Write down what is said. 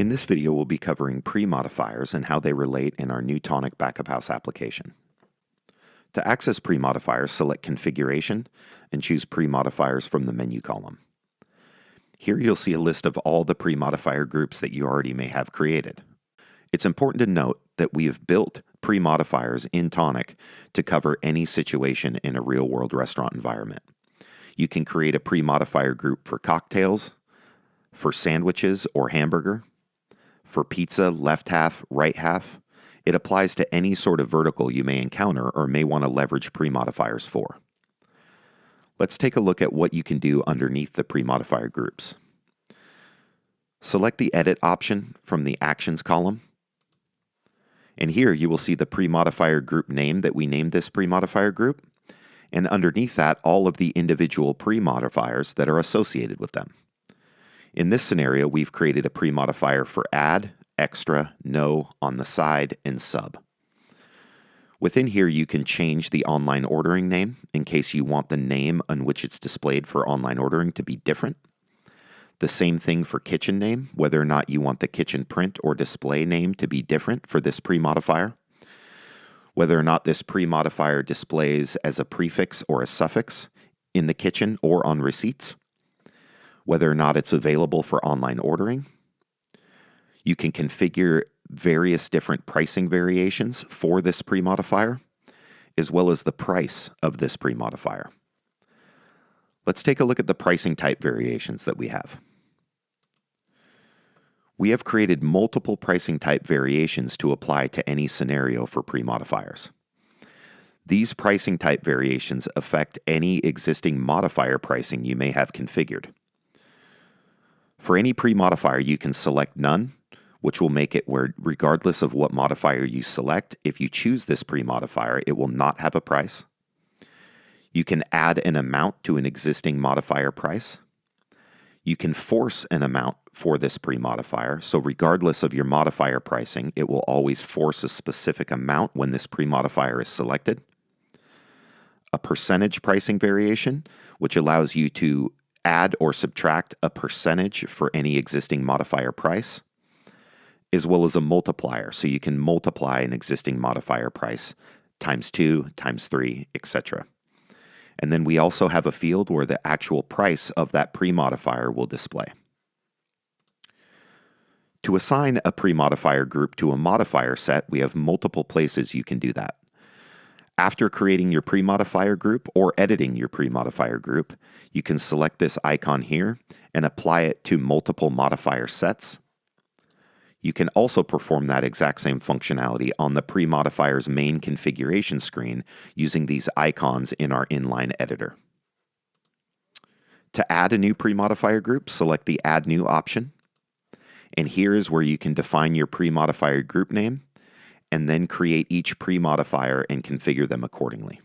In this video, we'll be covering pre-modifiers and how they relate in our new Tonic Backup House application. To access pre-modifiers, select Configuration and choose Pre-modifiers from the menu column. Here you'll see a list of all the pre-modifier groups that you already may have created. It's important to note that we have built pre-modifiers in Tonic to cover any situation in a real-world restaurant environment. You can create a pre-modifier group for cocktails, for sandwiches or hamburger, for pizza, left half, right half. It applies to any sort of vertical you may encounter or may want to leverage pre-modifiers for. Let's take a look at what you can do underneath the pre-modifier groups. Select the Edit option from the Actions column. And here you will see the pre-modifier group name that we named this pre-modifier group, and underneath that all of the individual pre-modifiers that are associated with them. In this scenario, we've created a pre-modifier for Add, Extra, No, On the Side, and Sub. Within here, you can change the online ordering name in case you want the name on which it's displayed for online ordering to be different. The same thing for kitchen name, whether or not you want the kitchen print or display name to be different for this pre-modifier. Whether or not this pre-modifier displays as a prefix or a suffix in the kitchen or on receipts. Whether or not it's available for online ordering. You can configure various different pricing variations for this pre-modifier, as well as the price of this pre-modifier. Let's take a look at the pricing type variations that we have. We have created multiple pricing type variations to apply to any scenario for pre-modifiers. These pricing type variations affect any existing modifier pricing you may have configured. For any pre-modifier, you can select None, which will make it where regardless of what modifier you select, if you choose this pre-modifier, it will not have a price. You can add an amount to an existing modifier price. You can force an amount for this pre-modifier, so regardless of your modifier pricing, it will always force a specific amount when this pre-modifier is selected. A percentage pricing variation, which allows you to add or subtract a percentage for any existing modifier price, as well as a multiplier, so you can multiply an existing modifier price times 2, times 3, etc. And then we also have a field where the actual price of that pre-modifier will display. To assign a pre-modifier group to a modifier set, we have multiple places you can do that. After creating your pre-modifier group or editing your pre-modifier group, you can select this icon here and apply it to multiple modifier sets. You can also perform that exact same functionality on the pre-modifier's main configuration screen using these icons in our inline editor. To add a new pre-modifier group, select the Add New option. And here is where you can define your pre-modifier group name and then create each pre-modifier and configure them accordingly.